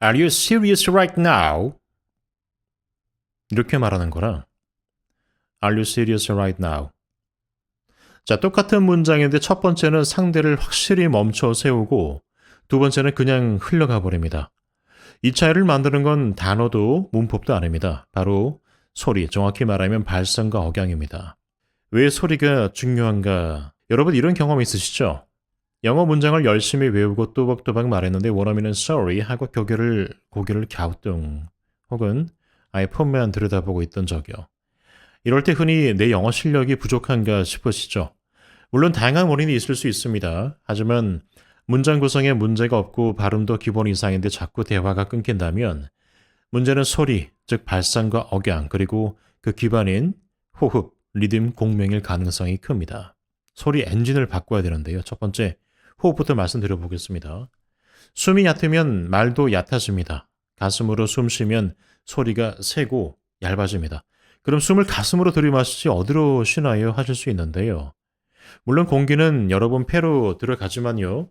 Are you serious right now? 이렇게 말하는 거라. Are you serious right now? 자, 똑같은 문장인데 첫 번째는 상대를 확실히 멈춰 세우고 두 번째는 그냥 흘러가 버립니다. 이 차이를 만드는 건 단어도 문법도 아닙니다. 바로 소리, 정확히 말하면 발성과 억양입니다. 왜 소리가 중요한가? 여러분 이런 경험 있으시죠? 영어 문장을 열심히 외우고 또박또박 말했는데 원어민은 sorry 하고 고개를 갸우뚱 혹은 아예 폰만 들여다보고 있던 적이요. 이럴 때 흔히 내 영어 실력이 부족한가 싶으시죠? 물론 다양한 원인이 있을 수 있습니다. 하지만 문장 구성에 문제가 없고 발음도 기본 이상인데 자꾸 대화가 끊긴다면 문제는 소리, 즉 발성과 억양, 그리고 그 기반인 호흡, 리듬, 공명일 가능성이 큽니다. 소리 엔진을 바꿔야 되는데요. 첫 번째, 호흡부터 말씀드려보겠습니다. 숨이 얕으면 말도 얕아집니다. 가슴으로 숨 쉬면 소리가 세고 얇아집니다. 그럼 숨을 가슴으로 들이마시지 어디로 쉬나요? 하실 수 있는데요. 물론 공기는 여러분 폐로 들어가지만요.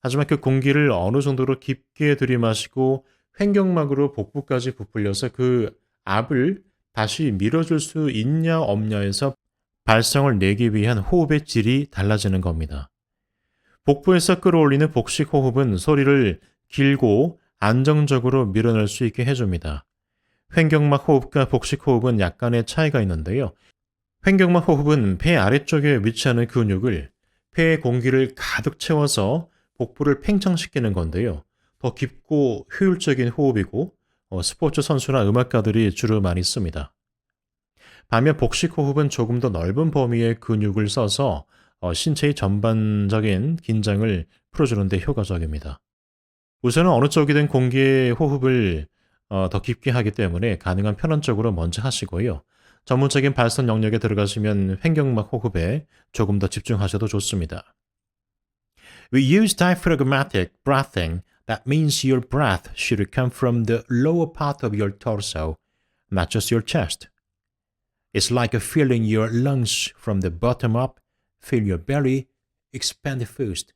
하지만 그 공기를 어느 정도로 깊게 들이마시고 횡격막으로 복부까지 부풀려서 그 압을 다시 밀어줄 수 있냐 없냐에서 발성을 내기 위한 호흡의 질이 달라지는 겁니다. 복부에서 끌어올리는 복식 호흡은 소리를 길고 안정적으로 밀어낼 수 있게 해줍니다. 횡격막 호흡과 복식 호흡은 약간의 차이가 있는데요. 횡격막 호흡은 폐 아래쪽에 위치하는 근육을 폐에 공기를 가득 채워서 복부를 팽창시키는 건데요. 더 깊고 효율적인 호흡이고 스포츠 선수나 음악가들이 주로 많이 씁니다. 반면 복식 호흡은 조금 더 넓은 범위의 근육을 써서 신체의 전반적인 긴장을 풀어주는 데 효과적입니다. 우선은 어느 쪽이든 공기의 호흡을 더 깊게 하기 때문에 가능한 편안적으로 먼저 하시고요. 전문적인 발성 영역에 들어가시면 횡격막 호흡에 조금 더 집중하셔도 좋습니다. We use diaphragmatic breathing. That means your breath should come from the lower part of your torso, not just your chest. It's like filling your lungs from the bottom up. Fill your belly, expand first.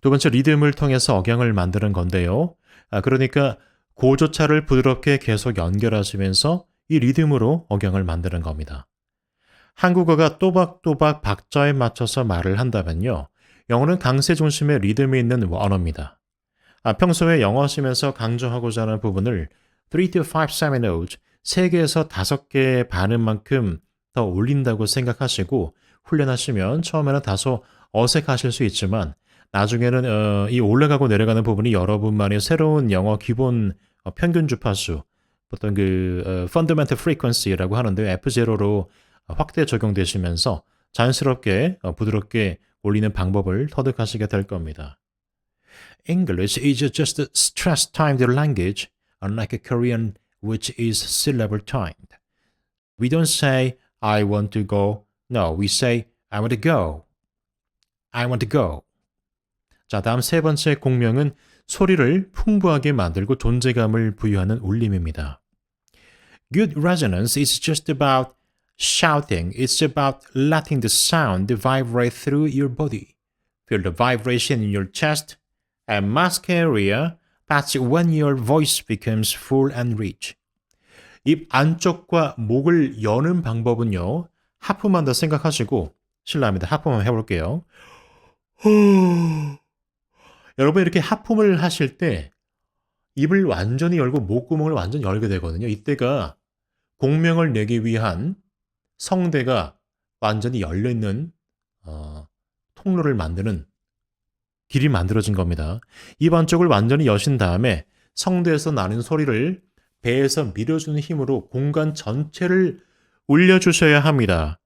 두 번째 리듬을 통해서 억양을 만드는 건데요. 그러니까 고조차를 부드럽게 계속 연결하시면서 이 리듬으로 억양을 만드는 겁니다. 한국어가 또박또박 박자에 맞춰서 말을 한다면요. 영어는 강세 중심의 리듬이 있는 언어입니다. 평소에 영어 하시면서 강조하고자 하는 부분을 3 to 5 seminoles, 3개에서 5개의 반음만큼 더 올린다고 생각하시고 훈련하시면 처음에는 다소 어색하실 수 있지만 나중에는 이 올라가고 내려가는 부분이 여러분만의 새로운 영어 기본 평균 주파수, 어떤 fundamental frequency라고 하는데 F0로 확대 적용되시면서 자연스럽게 부드럽게 올리는 방법을 터득하시게 될 겁니다. English is just a stress-timed language, unlike Korean, which is syllable-timed. We don't say, I want to go. No, we say, I want to go. I want to go. 자, 다음 세 번째 공명은 소리를 풍부하게 만들고 존재감을 부여하는 울림입니다. Good resonance is just about shouting. It's about letting the sound vibrate through your body. Feel the vibration in your chest and mask area. That's when your voice becomes full and rich. 입 안쪽과 목을 여는 방법은요. 하품한다 생각하시고 실례합니다. 하품만 해볼게요. 여러분 이렇게 하품을 하실 때 입을 완전히 열고 목구멍을 완전히 열게 되거든요. 이때가 공명을 내기 위한 성대가 완전히 열려있는 통로를 만드는 길이 만들어진 겁니다. 입 안쪽을 완전히 여신 다음에 성대에서 나는 소리를 배에서 밀어주는 힘으로 공간 전체를 울려주셔야 합니다.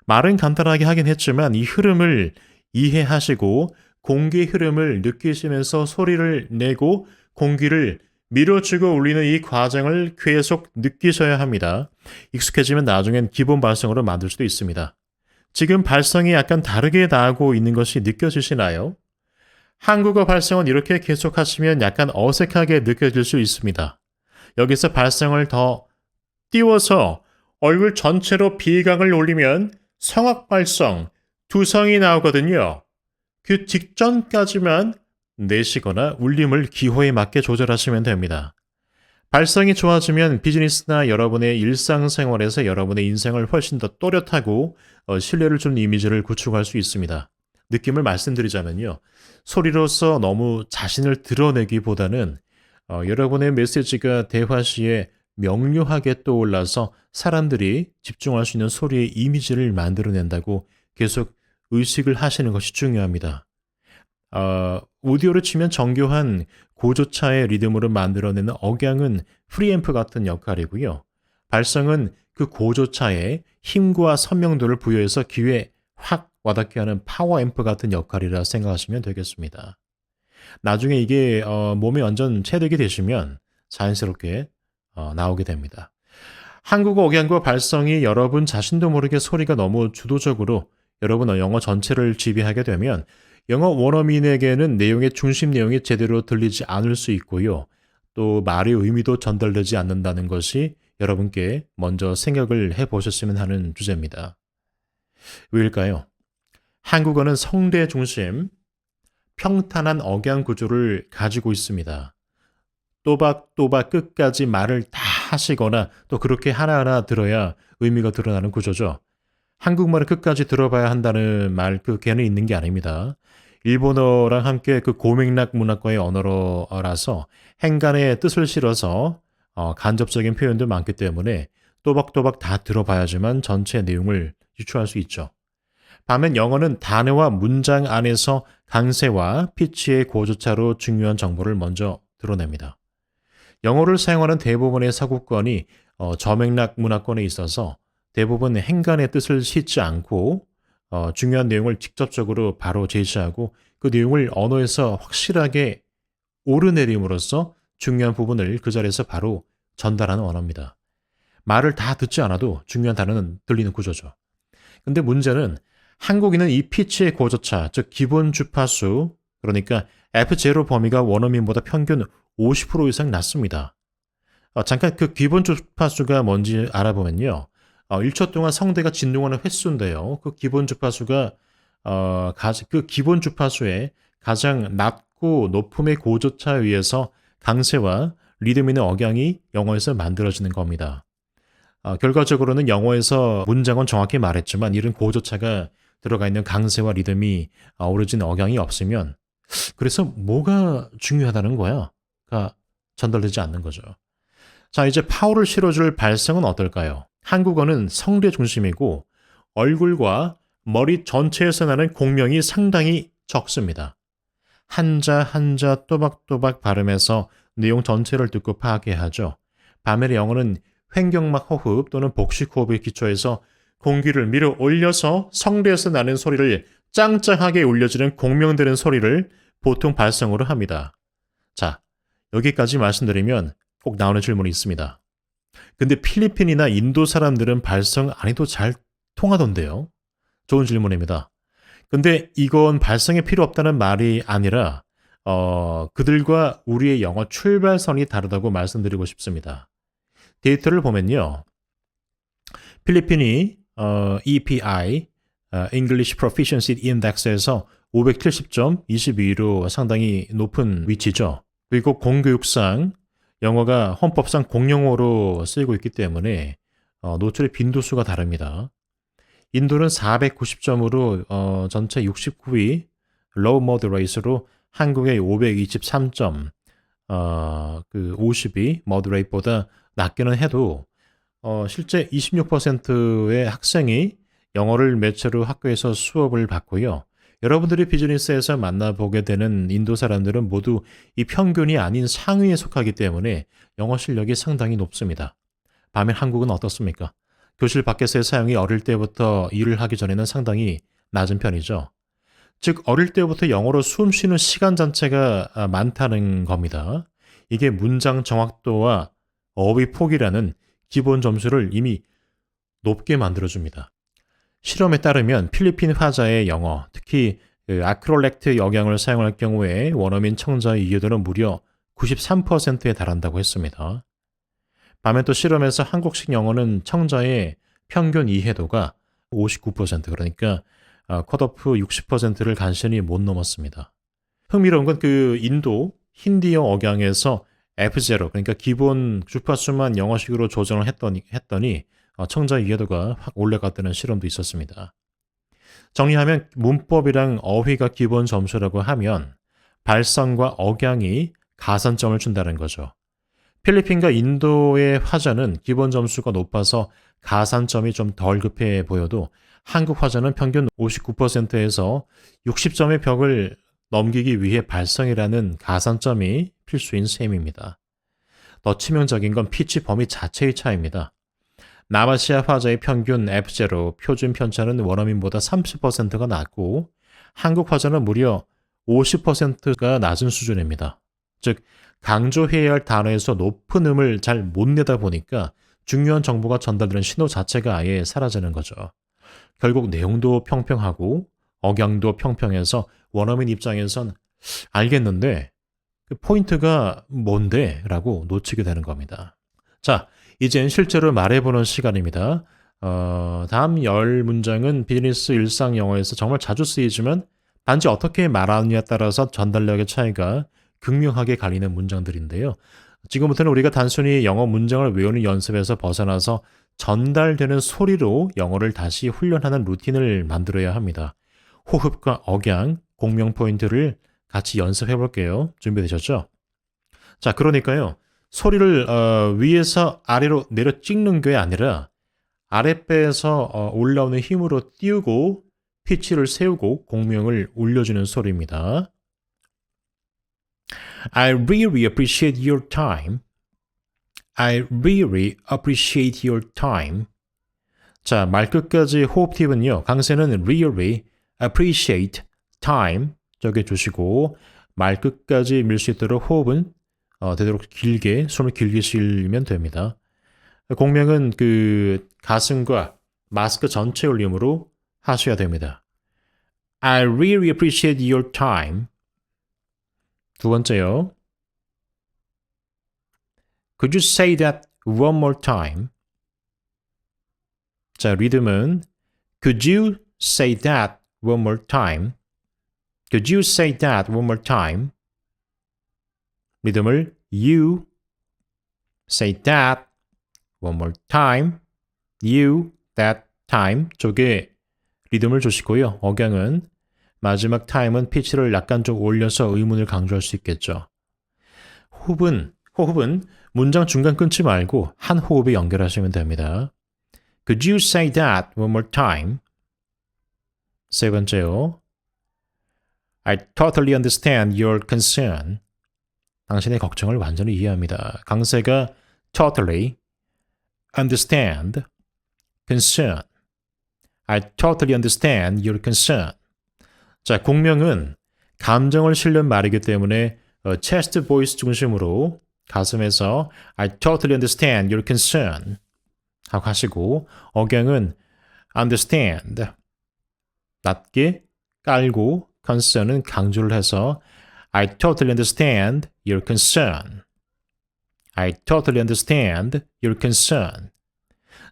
말은 간단하게 하긴 했지만 이 흐름을 이해하시고 공기의 흐름을 느끼시면서 소리를 내고 공기를 밀어주고 울리는 이 과정을 계속 느끼셔야 합니다. 익숙해지면 나중엔 기본 발성으로 만들 수도 있습니다. 지금 발성이 약간 다르게 나오고 있는 것이 느껴지시나요? 한국어 발성은 이렇게 계속하시면 약간 어색하게 느껴질 수 있습니다. 여기서 발성을 더 띄워서 얼굴 전체로 비강을 올리면 성악 발성, 두성이 나오거든요. 그 직전까지만 내쉬거나 울림을 기호에 맞게 조절하시면 됩니다. 발성이 좋아지면 비즈니스나 여러분의 일상생활에서 여러분의 인생을 훨씬 더 또렷하고 신뢰를 주는 이미지를 구축할 수 있습니다. 느낌을 말씀드리자면요. 소리로서 너무 자신을 드러내기보다는 여러분의 메시지가 대화 시에 명료하게 떠올라서 사람들이 집중할 수 있는 소리의 이미지를 만들어낸다고 계속 의식을 하시는 것이 중요합니다. 오디오를 치면 정교한 고조차의 리듬으로 만들어내는 억양은 프리앰프 같은 역할이고요. 발성은 그 고조차에 힘과 선명도를 부여해서 귀에 확 와닿게 하는 파워앰프 같은 역할이라 생각하시면 되겠습니다. 나중에 이게 몸에 완전 체득이 되시면 자연스럽게 나오게 됩니다. 한국어 억양과 발성이 여러분 자신도 모르게 소리가 너무 주도적으로 여러분 영어 전체를 지배하게 되면 영어 원어민에게는 내용의 중심 내용이 제대로 들리지 않을 수 있고요. 또 말의 의미도 전달되지 않는다는 것이 여러분께 먼저 생각을 해보셨으면 하는 주제입니다. 왜일까요? 한국어는 성대 중심, 평탄한 억양 구조를 가지고 있습니다. 또박또박 끝까지 말을 다 하시거나 또 그렇게 하나하나 들어야 의미가 드러나는 구조죠. 한국말을 끝까지 들어봐야 한다는 말 그 개는 있는 게 아닙니다. 일본어랑 함께 그 고맥락 문화권의 언어라서 행간의 뜻을 실어서 간접적인 표현도 많기 때문에 또박또박 다 들어봐야지만 전체 내용을 유추할 수 있죠. 반면 영어는 단어와 문장 안에서 강세와 피치의 고조차로 중요한 정보를 먼저 드러냅니다. 영어를 사용하는 대부분의 서구권이 저맥락 문화권에 있어서 대부분 행간의 뜻을 싣지 않고 중요한 내용을 직접적으로 바로 제시하고 그 내용을 언어에서 확실하게 오르내림으로써 중요한 부분을 그 자리에서 바로 전달하는 언어입니다. 말을 다 듣지 않아도 중요한 단어는 들리는 구조죠. 근데 문제는 한국인은 이 피치의 고조차, 즉 기본 주파수, 그러니까 F0 범위가 원어민보다 평균 50% 이상 낮습니다. 잠깐 그 기본 주파수가 뭔지 알아보면요. 1초 동안 성대가 진동하는 횟수인데요. 그 기본 주파수가 그 기본 주파수의 가장 낮고 높음의 고조차에 의해서 강세와 리듬 있는 억양이 영어에서 만들어지는 겁니다. 결과적으로는 영어에서 문장은 정확히 말했지만 이런 고조차가 들어가 있는 강세와 리듬이 어우러진 억양이 없으면 그래서 뭐가 중요하다는 거야?가 전달되지 않는 거죠. 자, 이제 파워를 실어줄 발성은 어떨까요? 한국어는 성대 중심이고 얼굴과 머리 전체에서 나는 공명이 상당히 적습니다. 한자 한자 또박또박 발음해서 내용 전체를 듣고 파악해야 하죠. 반면에 영어는 횡격막 호흡 또는 복식 호흡에 기초해서 공기를 밀어 올려서 성대에서 나는 소리를 짱짱하게 울려지는 공명되는 소리를 보통 발성으로 합니다. 자, 여기까지 말씀드리면 꼭 나오는 질문이 있습니다. 근데 필리핀이나 인도 사람들은 발성 안 해도 잘 통하던데요? 좋은 질문입니다. 근데 이건 발성이 필요 없다는 말이 아니라 그들과 우리의 영어 출발선이 다르다고 말씀드리고 싶습니다. 데이터를 보면요. 필리핀이 EPI, English Proficiency Index에서 570점 22위로 상당히 높은 위치죠. 그리고 공교육상 영어가 헌법상 공용어로 쓰이고 있기 때문에 노출의 빈도수가 다릅니다. 인도는 490점으로 전체 69위 Low Moderate로 한국의 523점 그 50위 Moderate보다 낮게는 해도 실제 26%의 학생이 영어를 매체로 학교에서 수업을 받고요. 여러분들이 비즈니스에서 만나보게 되는 인도 사람들은 모두 이 평균이 아닌 상위에 속하기 때문에 영어 실력이 상당히 높습니다. 반면 한국은 어떻습니까? 교실 밖에서의 사용이 어릴 때부터 일을 하기 전에는 상당히 낮은 편이죠. 즉 어릴 때부터 영어로 숨 쉬는 시간 자체가 많다는 겁니다. 이게 문장 정확도와 어휘 폭이라는 기본 점수를 이미 높게 만들어줍니다. 실험에 따르면 필리핀 화자의 영어, 특히 아크롤렉트 억양을 사용할 경우에 원어민 청자의 이해도는 무려 93%에 달한다고 했습니다. 반면 또 실험에서 한국식 영어는 청자의 평균 이해도가 59% 그러니까 컷오프 60%를 간신히 못 넘었습니다. 흥미로운 건 그 인도 힌디어 억양에서 F0 그러니까 기본 주파수만 영어식으로 조정을 했더니 청자 이해도가 확 올라갔다는 실험도 있었습니다. 정리하면 문법이랑 어휘가 기본 점수라고 하면 발성과 억양이 가산점을 준다는 거죠. 필리핀과 인도의 화자는 기본 점수가 높아서 가산점이 좀 덜 급해 보여도 한국 화자는 평균 59%에서 60점의 벽을 넘기기 위해 발성이라는 가산점이 필수인 셈입니다. 더 치명적인 건 피치 범위 자체의 차이입니다. 남아시아 화자의 평균 F0 표준 편차는 원어민보다 30%가 낮고 한국 화자는 무려 50%가 낮은 수준입니다. 즉 강조해야 할 단어에서 높은 음을 잘 못 내다 보니까 중요한 정보가 전달되는 신호 자체가 아예 사라지는 거죠. 결국 내용도 평평하고 억양도 평평해서 원어민 입장에선 알겠는데 그 포인트가 뭔데? 라고 놓치게 되는 겁니다. 자, 이젠 실제로 말해보는 시간입니다. 다음 10문장은 비즈니스 일상 영어에서 정말 자주 쓰이지만 단지 어떻게 말하느냐에 따라서 전달력의 차이가 극명하게 갈리는 문장들인데요. 지금부터는 우리가 단순히 영어 문장을 외우는 연습에서 벗어나서 전달되는 소리로 영어를 다시 훈련하는 루틴을 만들어야 합니다. 호흡과 억양, 공명 포인트를 같이 연습해 볼게요. 준비되셨죠? 자, 그러니까요. 소리를 위에서 아래로 내려 찍는 게 아니라 아랫배에서 올라오는 힘으로 띄우고 피치를 세우고 공명을 올려주는 소리입니다. I really appreciate your time. I really appreciate your time. 자, 말끝까지 호흡 팁은요. 강세는 really appreciate time 적어주시고 말끝까지 밀 수 있도록 호흡은 되도록 길게 숨을 길게 쉬면 됩니다. 공명은 그 가슴과 마스크 전체 올림으로 하셔야 됩니다. I really appreciate your time. 두 번째요. Could you say that one more time? 자, 리듬은 Could you say that one more time? Could you say that one more time? 리듬을 You say that one more time. You that time 쪽에 리듬을 주시고요. 억양은 마지막 time은 피치를 약간 좀 올려서 의문을 강조할 수 있겠죠. 호흡은 문장 중간 끊지 말고 한 호흡에 연결하시면 됩니다. Could you say that one more time? 세 번째요. I totally understand your concern. 당신의 걱정을 완전히 이해합니다. 강세가 totally understand concern. I totally understand your concern. 자, 공명은 감정을 실는 말이기 때문에 chest voice 중심으로 가슴에서 I totally understand your concern 하고 하시고 억양은 understand 낮게 깔고 concern은 강조를 해서 I totally understand your concern. I totally understand your concern.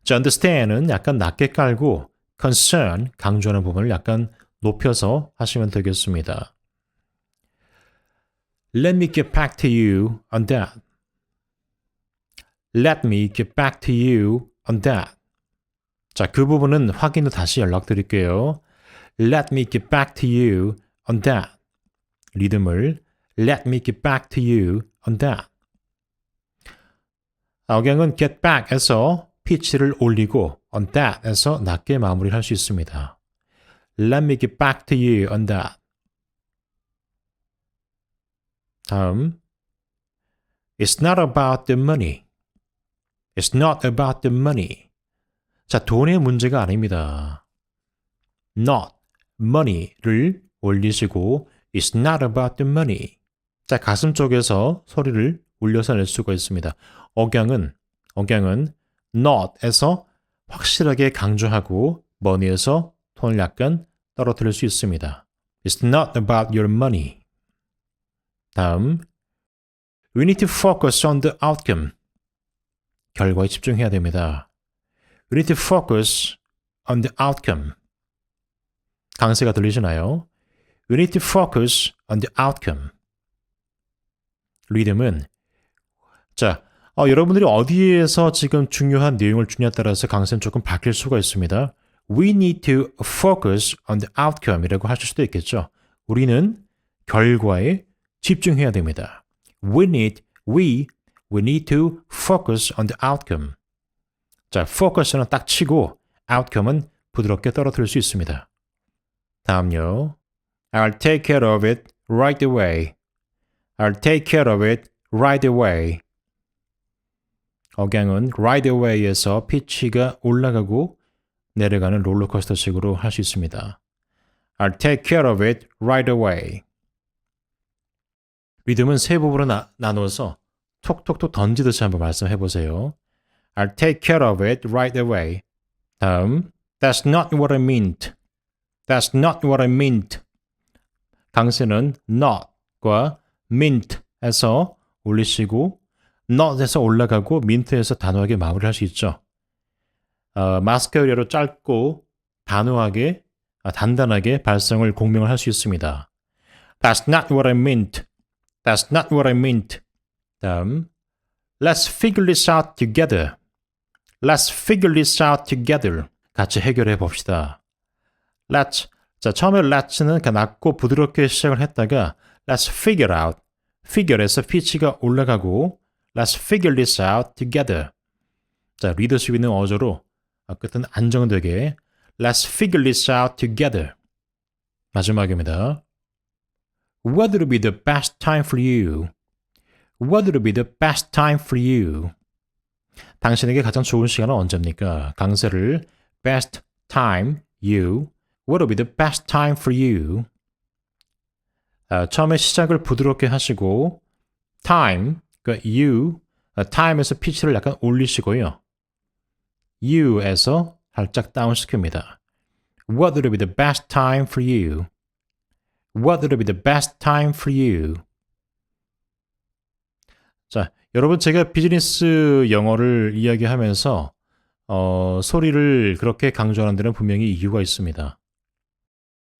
자, understand은 약간 낮게 깔고 concern 강조하는 부분을 약간 높여서 하시면 되겠습니다. Let me get back to you on that. Let me get back to you on that. 자, 그 부분은 확인 후 다시 연락드릴게요. Let me get back to you on that. 리듬을 Let me get back to you on that. 억양은 get back에서 피치를 올리고 on that에서 낮게 마무리할 수 있습니다. Let me get back to you on that. 다음 It's not about the money. It's not about the money. 자, 돈의 문제가 아닙니다. Not money를 올리시고 It's not about the money. 자, 가슴 쪽에서 소리를 올려서 낼 수가 있습니다. 억양은 not에서 확실하게 강조하고 money에서 톤을 약간 떨어뜨릴 수 있습니다. It's not about your money. 다음 We need to focus on the outcome. 결과에 집중해야 됩니다. We need to focus on the outcome. 강세가 들리시나요? We need to focus on the outcome. 리듬은 자, 여러분들이 어디에서 지금 중요한 내용을 주냐에 따라서 강세는 조금 바뀔 수가 있습니다. We need to focus on the outcome이라고 하실 수도 있겠죠. 우리는 결과에 집중해야 됩니다. We need to focus on the outcome. 자, focus는 딱 치고 outcome은 부드럽게 떨어뜨릴 수 있습니다. 다음요. I'll take care of it right away. I'll take care of it right away. 억양은 right away에서 피치가 올라가고 내려가는 롤러코스터식으로 할 수 있습니다. I'll take care of it right away. 리듬은 세 부분으로 나눠서 톡톡톡 던지듯이 한번 말씀해 보세요. I'll take care of it right away. 다음, That's not what I meant. That's not what I meant. 강세는 not과 meant에서 올리시고 not에서 올라가고 meant에서 단호하게 마무리할 수 있죠. 마스카리아로 짧고 단호하게, 단단하게 발성을 공명을 할 수 있습니다. That's not what I meant. That's not what I meant. 다음, Let's figure this out together. Let's figure this out together. 같이 해결해 봅시다. Let's. 자, 처음에 let's는 낮고 부드럽게 시작을 했다가 Let's figure out. figure에서 피치가 올라가고 Let's figure this out together. 자, 리더십 있는 어조로 끝은 안정되게 Let's figure this out together. 마지막입니다. What would be the best time for you? What would be the best time for you? 당신에게 가장 좋은 시간은 언제입니까? 강세를 best time, you. What would be the best time for you? 처음에 시작을 부드럽게 하시고 time, 그러니까 you, time에서 피치를 약간 올리시고요. you에서 살짝 다운시킵니다. What would be the best time for you? What would be the best time for you? 자, 여러분 제가 비즈니스 영어를 이야기하면서 소리를 그렇게 강조하는 데는 분명히 이유가 있습니다.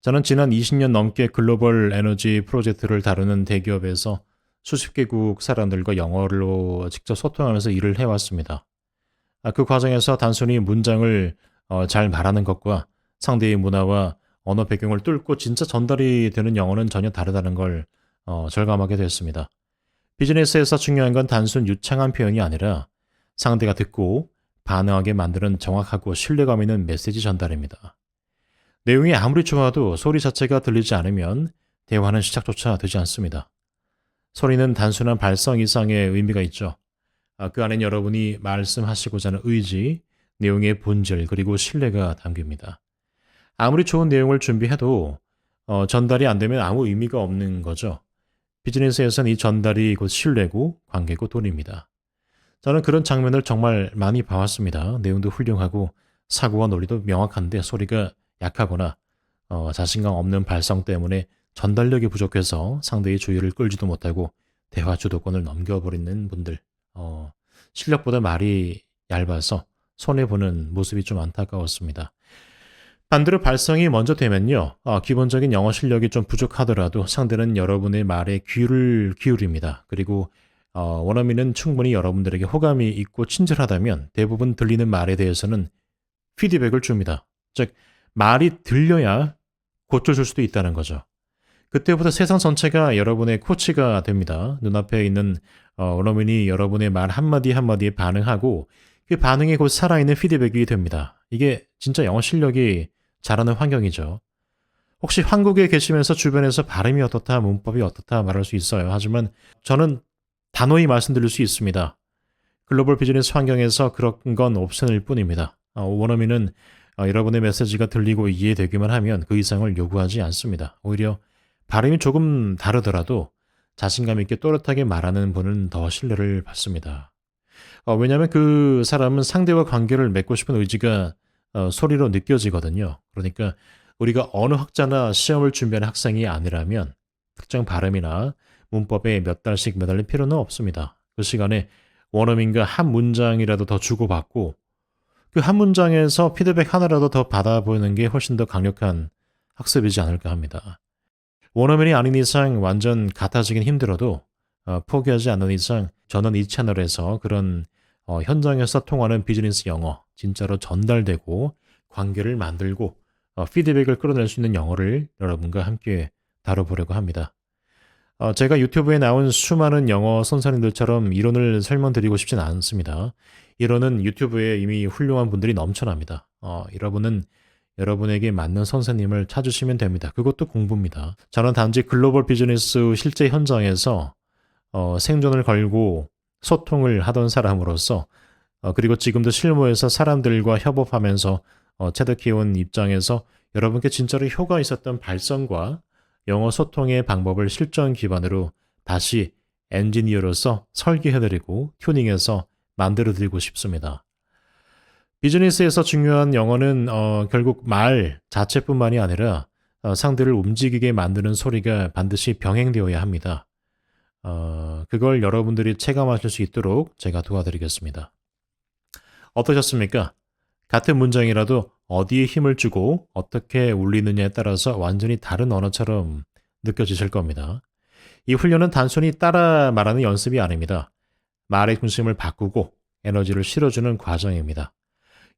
저는 지난 20년 넘게 글로벌 에너지 프로젝트를 다루는 대기업에서 수십 개국 사람들과 영어로 직접 소통하면서 일을 해왔습니다. 그 과정에서 단순히 문장을 잘 말하는 것과 상대의 문화와 언어 배경을 뚫고 진짜 전달이 되는 영어는 전혀 다르다는 걸 절감하게 됐습니다. 비즈니스에서 중요한 건 단순 유창한 표현이 아니라 상대가 듣고 반응하게 만드는 정확하고 신뢰감 있는 메시지 전달입니다. 내용이 아무리 좋아도 소리 자체가 들리지 않으면 대화는 시작조차 되지 않습니다. 소리는 단순한 발성 이상의 의미가 있죠. 그 안엔 여러분이 말씀하시고자 하는 의지, 내용의 본질, 그리고 신뢰가 담깁니다. 아무리 좋은 내용을 준비해도 전달이 안 되면 아무 의미가 없는 거죠. 비즈니스에서는 이 전달이 곧 신뢰고 관계고 돈입니다. 저는 그런 장면을 정말 많이 봐왔습니다. 내용도 훌륭하고 사고와 논리도 명확한데 소리가 약하거나 자신감 없는 발성 때문에 전달력이 부족해서 상대의 주의를 끌지도 못하고 대화 주도권을 넘겨버리는 분들, 실력보다 말이 얇아서 손해보는 모습이 좀 안타까웠습니다. 반대로 발성이 먼저 되면요, 기본적인 영어 실력이 좀 부족하더라도 상대는 여러분의 말에 귀를 기울입니다. 그리고 원어민은 충분히 여러분들에게 호감이 있고 친절하다면 대부분 들리는 말에 대해서는 피드백을 줍니다. 즉, 말이 들려야 고쳐줄 수도 있다는 거죠. 그때부터 세상 전체가 여러분의 코치가 됩니다. 눈앞에 있는 원어민이 여러분의 말 한마디 한마디에 반응하고 그 반응이 곧 살아있는 피드백이 됩니다. 이게 진짜 영어 실력이 잘하는 환경이죠. 혹시 한국에 계시면서 주변에서 발음이 어떻다, 문법이 어떻다 말할 수 있어요. 하지만 저는 단호히 말씀드릴 수 있습니다. 글로벌 비즈니스 환경에서 그런 건 옵션일 뿐입니다. 원어민은 여러분의 메시지가 들리고 이해되기만 하면 그 이상을 요구하지 않습니다. 오히려 발음이 조금 다르더라도 자신감 있게 또렷하게 말하는 분은 더 신뢰를 받습니다. 왜냐하면 그 사람은 상대와 관계를 맺고 싶은 의지가 소리로 느껴지거든요. 그러니까 우리가 언어학자나 시험을 준비하는 학생이 아니라면 특정 발음이나 문법에 몇 달씩 매달릴 필요는 없습니다. 그 시간에 원어민과 한 문장이라도 더 주고받고 그 한 문장에서 피드백 하나라도 더 받아보는 게 훨씬 더 강력한 학습이지 않을까 합니다. 원어민이 아닌 이상 완전 같아지긴 힘들어도 포기하지 않는 이상 저는 이 채널에서 그런 현장에서 통하는 비즈니스 영어 진짜로 전달되고 관계를 만들고 피드백을 끌어낼 수 있는 영어를 여러분과 함께 다뤄보려고 합니다. 제가 유튜브에 나온 수많은 영어 선생님들처럼 이론을 설명드리고 싶진 않습니다. 이론은 유튜브에 이미 훌륭한 분들이 넘쳐납니다. 여러분은 여러분에게 맞는 선생님을 찾으시면 됩니다. 그것도 공부입니다. 저는 단지 글로벌 비즈니스 실제 현장에서 생존을 걸고 소통을 하던 사람으로서 그리고 지금도 실무에서 사람들과 협업하면서 체득해온 입장에서 여러분께 진짜로 효과 있었던 발성과 영어 소통의 방법을 실전 기반으로 다시 엔지니어로서 설계해드리고 튜닝해서 만들어드리고 싶습니다. 비즈니스에서 중요한 영어는 결국 말 자체뿐만이 아니라 상대를 움직이게 만드는 소리가 반드시 병행되어야 합니다. 그걸 여러분들이 체감하실 수 있도록 제가 도와드리겠습니다. 어떠셨습니까? 같은 문장이라도 어디에 힘을 주고 어떻게 울리느냐에 따라서 완전히 다른 언어처럼 느껴지실 겁니다. 이 훈련은 단순히 따라 말하는 연습이 아닙니다. 말의 중심을 바꾸고 에너지를 실어주는 과정입니다.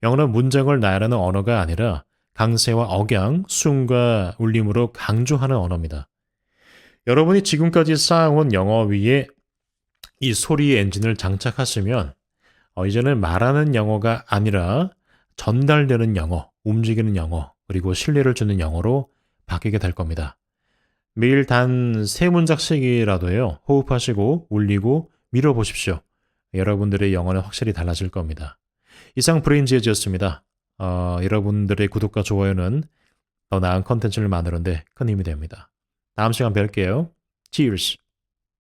영어는 문장을 나열하는 언어가 아니라 강세와 억양, 숨과 울림으로 강조하는 언어입니다. 여러분이 지금까지 쌓아온 영어 위에 이 소리의 엔진을 장착하시면 이제는 말하는 영어가 아니라 전달되는 영어, 움직이는 영어, 그리고 신뢰를 주는 영어로 바뀌게 될 겁니다. 매일 단 3문장씩이라도요. 호흡하시고 울리고 밀어보십시오. 여러분들의 영어는 확실히 달라질 겁니다. 이상 브레인지에즈였습니다. 여러분들의 구독과 좋아요는 더 나은 컨텐츠를 만드는 데 큰 힘이 됩니다. 다음 시간 뵐게요. Cheers!